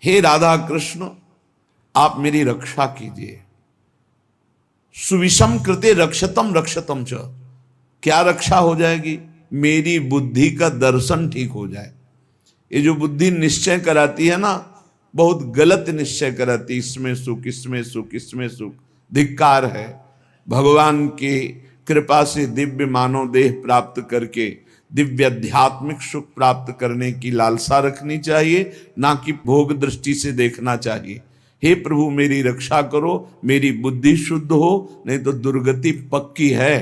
हे राधा कृष्ण, आप मेरी रक्षा कीजिए। सुविषम कृते रक्षतम रक्षतम च, क्या रक्षा हो जाएगी? मेरी बुद्धि का दर्शन ठीक हो जाए। ये जो बुद्धि निश्चय कराती है ना, बहुत गलत निश्चय कराती, इसमें सुख इसमें सुख इसमें सुख, धिक्कार है। भगवान की कृपा से दिव्य मानव देह प्राप्त करके दिव्य आध्यात्मिक सुख प्राप्त करने की लालसा रखनी चाहिए, ना कि भोग दृष्टि से देखना चाहिए। हे प्रभु मेरी रक्षा करो, मेरी बुद्धि शुद्ध हो, नहीं तो दुर्गति पक्की है,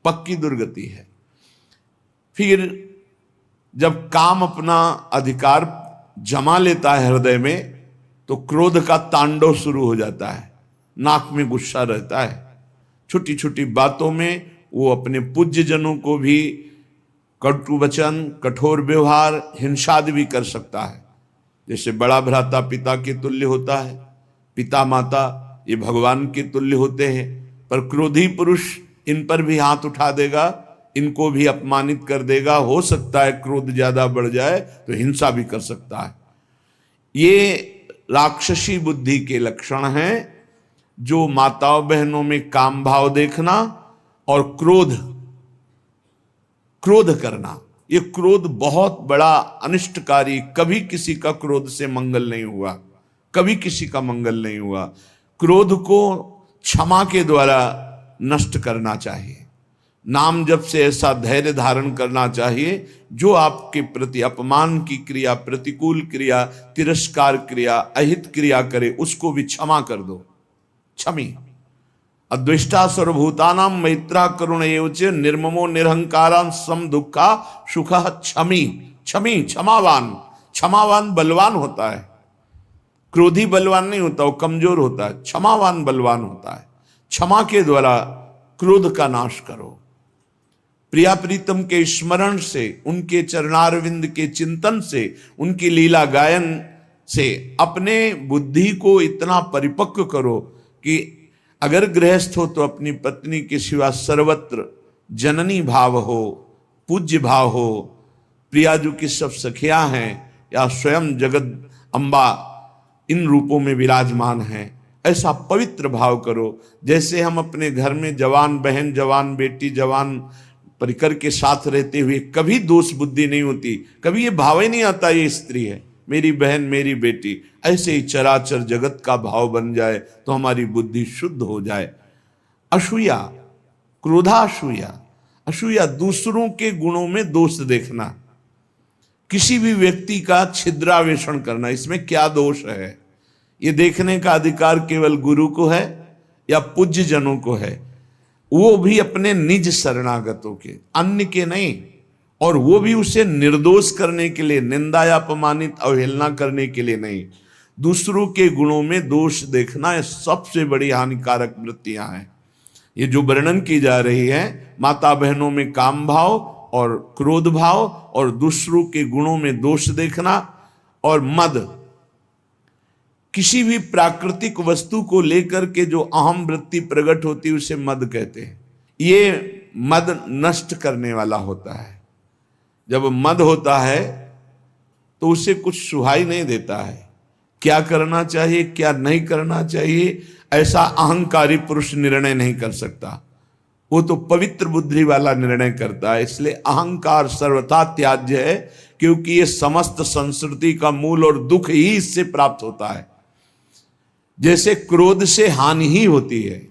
पक्की दुर्गति है। फिर जब काम अपना अधिकार जमा लेता है हृदय में, तो क्रोध का तांडव शुरू हो जाता है, नाक में गुस्सा रहता है, छोटी छोटी बातों में वो अपने पूज्य जनों को भी कटु वचन, कठोर व्यवहार, हिंसादि भी कर सकता है। जैसे बड़ा भ्राता पिता के तुल्य होता है, पिता माता ये भगवान के तुल्य होते हैं, पर क्रोधी पुरुष इन पर भी हाथ उठा देगा, इनको भी अपमानित कर देगा। हो सकता है क्रोध ज्यादा बढ़ जाए तो हिंसा भी कर सकता है। ये राक्षसी बुद्धि के लक्षण हैं, जो माताओं बहनों में काम भाव देखना और क्रोध करना। ये क्रोध बहुत बड़ा अनिष्टकारी, कभी किसी का क्रोध से मंगल नहीं हुआ, कभी किसी का मंगल नहीं हुआ। क्रोध को क्षमा के द्वारा नष्ट करना चाहिए। नाम जप से ऐसा धैर्य धारण करना चाहिए, जो आपके प्रति अपमान की क्रिया, प्रतिकूल क्रिया, तिरस्कार क्रिया, अहित क्रिया करे, उसको भी क्षमा कर दो। क्षमी अद्वेष्टा सर्वभूतानां मैत्रा करुण एवच निर्ममो निरहंकारां सम दुखा सुखः क्षमी। क्षमी क्षमावान, क्षमावान बलवान होता है, क्रोधी बलवान नहीं होता, वो कमजोर होता है। क्षमावान बलवान होता है। क्षमा के द्वारा क्रोध का नाश करो। प्रिया प्रीतम के स्मरण से, उनके चरणारविंद के चिंतन से, उनकी लीला गायन से अपने बुद्धि को इतना परिपक्व करो कि अगर गृहस्थ हो तो अपनी पत्नी के सिवा सर्वत्र जननी भाव हो, पूज्य भाव हो। प्रियाजू की सब सखियां हैं या स्वयं जगत अम्बा इन रूपों में विराजमान हैं, ऐसा पवित्र भाव करो। जैसे हम अपने घर में जवान बहन, जवान बेटी, जवान परिकर के साथ रहते हुए कभी दोष बुद्धि नहीं होती, कभी ये भाव ही नहीं आता ये स्त्री है, मेरी बहन, मेरी बेटी। ऐसे ही चराचर जगत का भाव बन जाए तो हमारी बुद्धि शुद्ध हो जाए। असूया, क्रोधासूया। असूया दूसरों के गुणों में दोष देखना, किसी भी व्यक्ति का छिद्रावेषण करना, इसमें क्या दोष है, ये देखने का अधिकार केवल गुरु को है या पूज्य जनों को है, वो भी अपने निज शरणागतों के, अन्य के नहीं। और वो भी उसे निर्दोष करने के लिए, निंदा या अपमानित अवहेलना करने के लिए नहीं। दूसरों के गुणों में दोष देखना ये सबसे बड़ी हानिकारक वृत्तियां हैं। ये जो वर्णन की जा रही है, माता बहनों में काम भाव और क्रोध भाव और दूसरों के गुणों में दोष देखना और मद, किसी भी प्राकृतिक वस्तु को लेकर के जो अहम वृत्ति प्रकट होती है उसे मद कहते हैं। ये मद नष्ट करने वाला होता है। जब मद होता है तो उसे कुछ सुहाई नहीं देता है, क्या करना चाहिए क्या नहीं करना चाहिए ऐसा अहंकारी पुरुष निर्णय नहीं कर सकता, वो तो पवित्र बुद्धि वाला निर्णय करता है। इसलिए अहंकार सर्वथा त्याज्य है, क्योंकि ये समस्त संस्कृति का मूल और दुख ही इससे प्राप्त होता है। जैसे क्रोध से हानि ही होती है,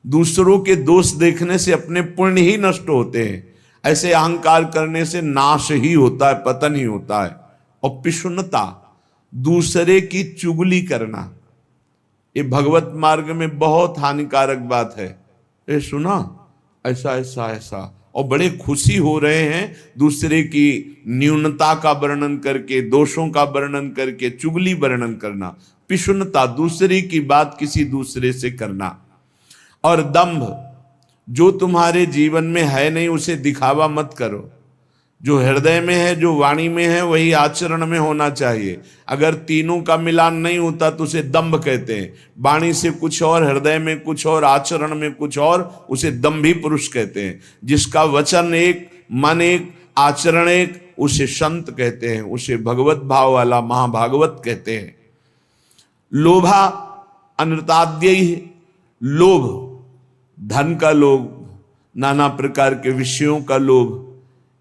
दूसरों के दोष देखने से अपने पुण्य ही नष्ट होते हैं, ऐसे अहंकार करने से नाश ही होता है, पतन ही होता है। और पिशुन्नता, दूसरे की चुगली करना, ये भगवत मार्ग में बहुत हानिकारक बात है। ये सुना ऐसा ऐसा ऐसा, और बड़े खुशी हो रहे हैं दूसरे की न्यूनता का वर्णन करके, दोषों का वर्णन करके, चुगली वर्णन करना। पिशुन्नता, दूसरे की बात किसी दूसरे से करना। और दंभ, जो तुम्हारे जीवन में है नहीं उसे दिखावा मत करो। जो हृदय में है, जो वाणी में है, वही आचरण में होना चाहिए। अगर तीनों का मिलान नहीं होता तो उसे दंभ कहते हैं। वाणी से कुछ और, हृदय में कुछ और, आचरण में कुछ और, उसे दंभी पुरुष कहते हैं। जिसका वचन एक, मन एक, आचरण एक, उसे संत कहते हैं, उसे भगवत भाव वाला महाभागवत कहते हैं। लोभा अनृताद्य, लोभ, धन का लोभ, नाना प्रकार के विषयों का लोभ,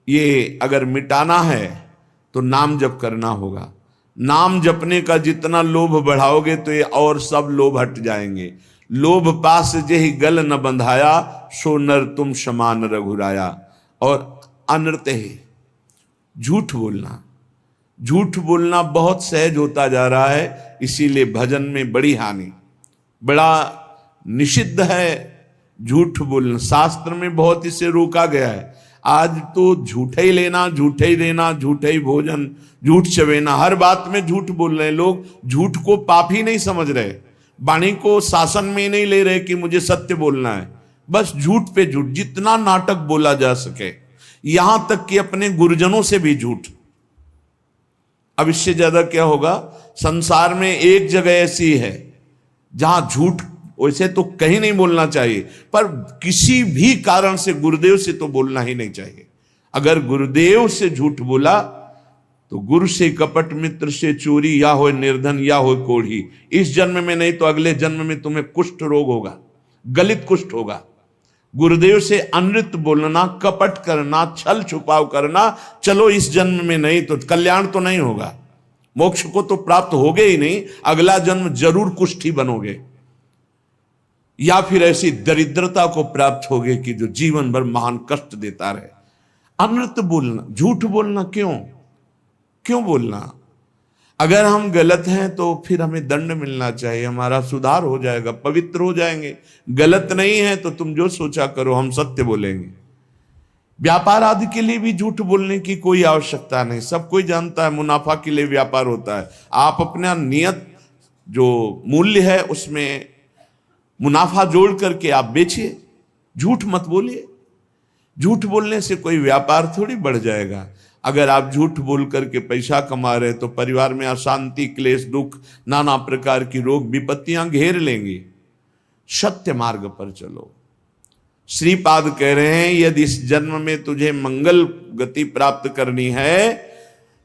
ये अगर मिटाना है तो नाम जप करना होगा। नाम जपने का जितना लोभ बढ़ाओगे तो ये और सब लोभ हट जाएंगे। लोभ पास जेहि गल न बंधाया, सो नर तुम समान रघुराया। और अनृत है झूठ बोलना। झूठ बोलना बहुत सहज होता जा रहा है, इसीलिए भजन में बड़ी हानि, बड़ा निषिद्ध है झूठ बोलना। शास्त्र में बहुत इसे रोका गया है। आज तो झूठे ही लेना, झूठे ही देना, झूठे ही भोजन, झूठ चवेना, हर बात में झूठ बोल रहे हैं लोग। झूठ को पाप ही नहीं समझ रहे, वाणी को शासन में नहीं ले रहे कि मुझे सत्य बोलना है, बस झूठ पे झूठ, जितना नाटक बोला जा सके, यहां तक कि अपने गुरुजनों से भी झूठ। अब इससे ज्यादा क्या होगा? संसार में एक जगह ऐसी है जहां झूठ वैसे तो कहीं नहीं बोलना चाहिए, पर किसी भी कारण से गुरुदेव से तो बोलना ही नहीं चाहिए। अगर गुरुदेव से झूठ बोला तो गुरु से कपट, मित्र से चोरी, या हो निर्धन या हो कोढ़ी। इस जन्म में नहीं तो अगले जन्म में तुम्हें कुष्ठ रोग होगा, गलित कुष्ठ होगा। गुरुदेव से अनृत बोलना, कपट करना, छल छुपाव करना, चलो इस जन्म में नहीं तो कल्याण तो नहीं होगा, मोक्ष को तो प्राप्त होगे ही नहीं, अगला जन्म जरूर कुष्ठी बनोगे, या फिर ऐसी दरिद्रता को प्राप्त होगे कि जो जीवन भर महान कष्ट देता रहे। अनृत बोलना, झूठ बोलना, क्यों बोलना? अगर हम गलत हैं तो फिर हमें दंड मिलना चाहिए, हमारा सुधार हो जाएगा, पवित्र हो जाएंगे। गलत नहीं है तो तुम जो सोचा करो, हम सत्य बोलेंगे। व्यापार आदि के लिए भी झूठ बोलने की कोई आवश्यकता नहीं, सब कोई जानता है मुनाफा के लिए व्यापार होता है। आप अपना नियत जो मूल्य है उसमें मुनाफा जोड़ करके आप बेचिए, झूठ मत बोलिए। झूठ बोलने से कोई व्यापार थोड़ी बढ़ जाएगा। अगर आप झूठ बोल करके पैसा कमा रहे तो परिवार में अशांति, क्लेश, दुख, नाना प्रकार की रोग विपत्तियां घेर लेंगी। सत्य मार्ग पर चलो। श्रीपाद कह रहे हैं, यदि इस जन्म में तुझे मंगल गति प्राप्त करनी है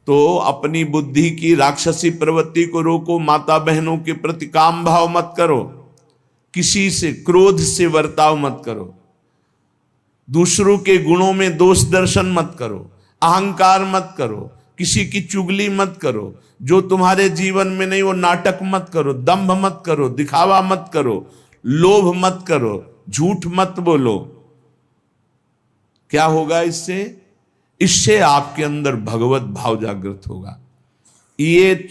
तो अपनी बुद्धि की राक्षसी प्रवृत्ति को रोको। माता बहनों के प्रति काम भाव मत करो, किसी से क्रोध से वर्ताव मत करो, दूसरों के गुणों में दोष दर्शन मत करो, अहंकार मत करो, किसी की चुगली मत करो, जो तुम्हारे जीवन में नहीं वो नाटक मत करो, दंभ मत करो, दिखावा मत करो, लोभ मत करो, झूठ मत बोलो। क्या होगा इससे? इससे आपके अंदर भगवत भाव जागृत होगा। ये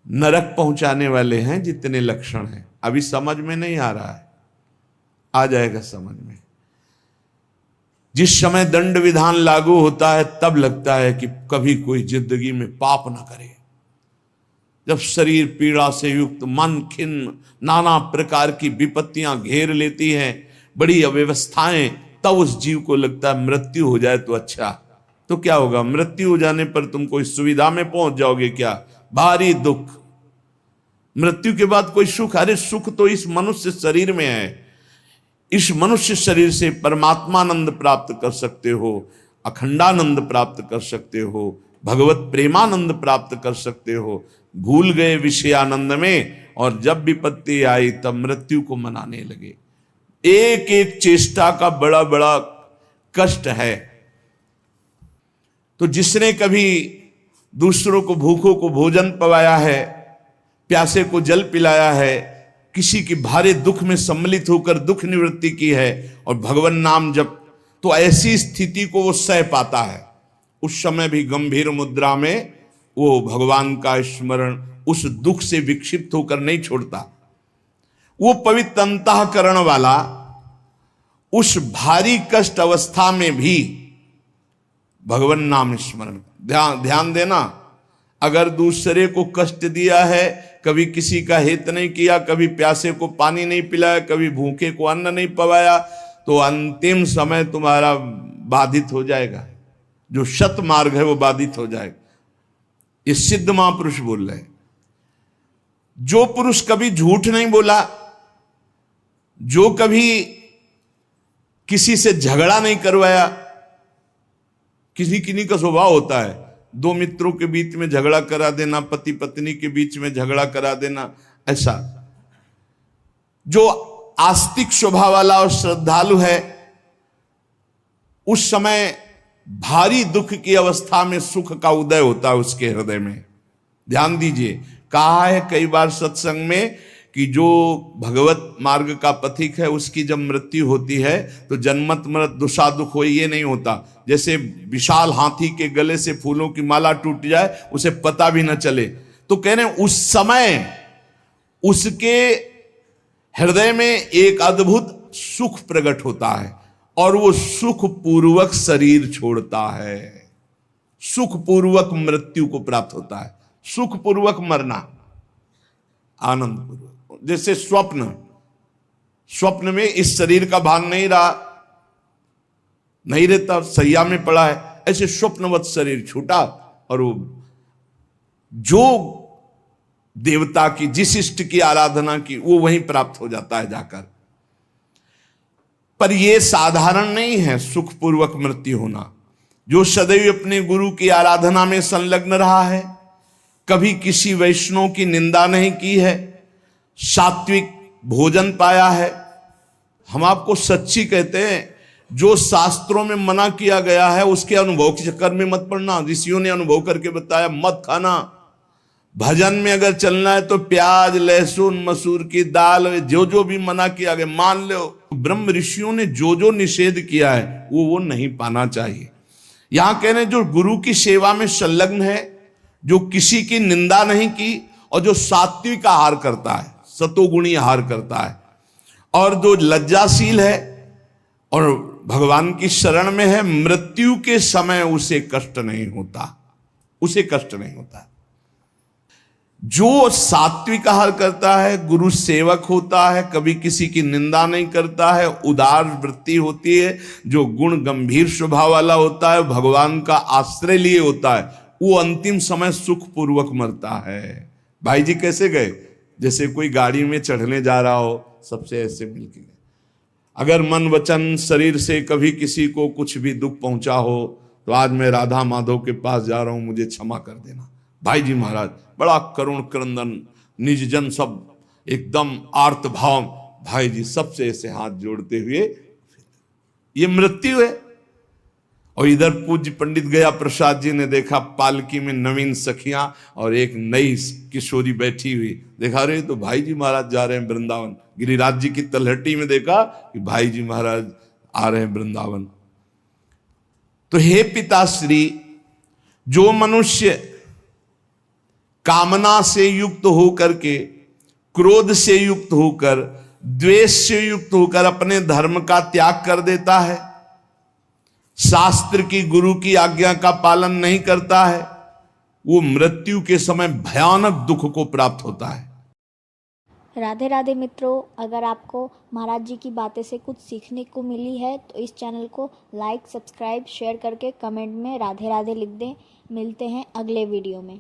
नरक पहुंचाने वाले हैं जितने लक्षण हैं, अभी समझ में नहीं आ रहा है, आ जाएगा समझ में। जिस समय दंड विधान लागू होता है तब लगता है कि कभी कोई जिंदगी में पाप ना करे। जब शरीर पीड़ा से युक्त, मन खिन्न, नाना प्रकार की विपत्तियां घेर लेती हैं, बड़ी अव्यवस्थाएं, तब उस जीव को लगता है मृत्यु हो जाए तो अच्छा। तो क्या होगा? मृत्यु हो जाने पर तुम कोई सुविधा में पहुंच जाओगे क्या? भारी दुख। मृत्यु के बाद कोई सुख? अरे सुख तो इस मनुष्य शरीर में है। इस मनुष्य शरीर से परमात्मानंद प्राप्त कर सकते हो, अखंडानंद प्राप्त कर सकते हो, भगवत प्रेमानंद प्राप्त कर सकते हो। भूल गए विषयानंद में, और जब विपत्ति आई तब मृत्यु को मनाने लगे। एक एक चेष्टा का बड़ा बड़ा कष्ट है। तो जिसने कभी दूसरों को, भूखों को भोजन पवाया है, प्यासे को जल पिलाया है, किसी की भारी दुख में सम्मिलित होकर दुख निवृत्ति की है और भगवान नाम जप, तो ऐसी स्थिति को वो सह पाता है। उस समय भी गंभीर मुद्रा में वो भगवान का स्मरण उस दुख से विक्षिप्त होकर नहीं छोड़ता। वो पवित्र अंतःकरण वाला उस भारी कष्ट अवस्था में भी भगवान नाम स्मरण। ध्यान देना, अगर दूसरे को कष्ट दिया है, कभी किसी का हित नहीं किया, कभी प्यासे को पानी नहीं पिलाया, कभी भूखे को अन्न नहीं पवाया, तो अंतिम समय तुम्हारा बाधित हो जाएगा। जो सत मार्ग है वो बाधित हो जाएगा। ये सिद्ध महापुरुष बोल रहे हैं। जो पुरुष कभी झूठ नहीं बोला, जो कभी किसी से झगड़ा नहीं करवाया, किसी किन्हीं का स्वभाव होता है, दो मित्रों के बीच में झगड़ा करा देना, पति पत्नी के बीच में झगड़ा करा देना, ऐसा। जो आस्तिक स्वभाव वाला और श्रद्धालु है, उस समय भारी दुख की अवस्था में सुख का उदय होता है उसके हृदय में। ध्यान दीजिए, कहा है कई बार सत्संग में कि जो भगवत मार्ग का पथिक है उसकी जब मृत्यु होती है तो जन्मत मृत दुषा दुख हो, ये नहीं होता। जैसे विशाल हाथी के गले से फूलों की माला टूट जाए, उसे पता भी न चले। तो कह रहे हैं उस समय उसके हृदय में एक अद्भुत सुख प्रकट होता है और वो सुख पूर्वक शरीर छोड़ता है, सुख पूर्वक मृत्यु को प्राप्त होता है। सुख पूर्वक मरना, आनंद पूर्वक, जैसे स्वप्न में इस शरीर का भान नहीं रहता, सैया में पड़ा है, ऐसे स्वप्नवत शरीर छूटा और वो जो देवता की, जिस इष्ट की आराधना की, वो वहीं प्राप्त हो जाता है जाकर। पर यह साधारण नहीं है सुखपूर्वक मृत्यु होना। जो सदैव अपने गुरु की आराधना में संलग्न रहा है, कभी किसी वैष्णव की निंदा नहीं की है, सात्विक भोजन पाया है। हम आपको सच्ची कहते हैं, जो शास्त्रों में मना किया गया है उसके अनुभव के चक्कर में मत पड़ना। ऋषियों ने अनुभव करके बताया, मत खाना। भजन में अगर चलना है तो प्याज, लहसुन, मसूर की दाल, जो जो भी मना किया गया मान लो। ब्रह्म ऋषियों ने जो जो निषेध किया है वो नहीं पाना चाहिए। यहां कह रहे हैं जो गुरु की सेवा में संलग्न है, जो किसी की निंदा नहीं की और जो सात्विक आहार करता है, सतोगुणी आहार करता है, और जो लज्जाशील है और भगवान की शरण में है, मृत्यु के समय उसे कष्ट नहीं होता, जो सात्विक आहार करता है, गुरु सेवक होता है, कभी किसी की निंदा नहीं करता है, उदार वृत्ति होती है, जो गुण गंभीर स्वभाव वाला होता है, भगवान का आश्रय लिए होता है, वो अंतिम समय सुख पूर्वक मरता है। भाई जी कैसे गए? जैसे कोई गाड़ी में चढ़ने जा रहा हो, सबसे ऐसे मिलके गए। अगर मन वचन शरीर से कभी किसी को कुछ भी दुख पहुंचा हो तो आज मैं राधा माधव के पास जा रहा हूं, मुझे क्षमा कर देना। भाई जी महाराज बड़ा करुण क्रंदन, निज जन सब एकदम आर्त भाव, भाई जी सबसे ऐसे हाथ जोड़ते हुए, ये मृत्यु है। और इधर पूज्य पंडित गया प्रसाद जी ने देखा पालकी में नवीन सखियां और एक नई किशोरी बैठी हुई, देखा रहे तो भाई जी महाराज जा रहे हैं वृंदावन। गिरिराज जी की तलहटी में देखा कि भाई जी महाराज आ रहे हैं वृंदावन। तो हे पिताश्री, जो मनुष्य कामना से युक्त होकर के, क्रोध से युक्त होकर, द्वेष से युक्त होकर अपने धर्म का त्याग कर देता है, शास्त्र की, गुरु की आज्ञा का पालन नहीं करता है, वो मृत्यु के समय भयानक दुख को प्राप्त होता है। राधे राधे मित्रों, अगर आपको महाराज जी की बातें से कुछ सीखने को मिली है तो इस चैनल को लाइक, सब्सक्राइब, शेयर करके कमेंट में राधे राधे लिख दें। मिलते हैं अगले वीडियो में।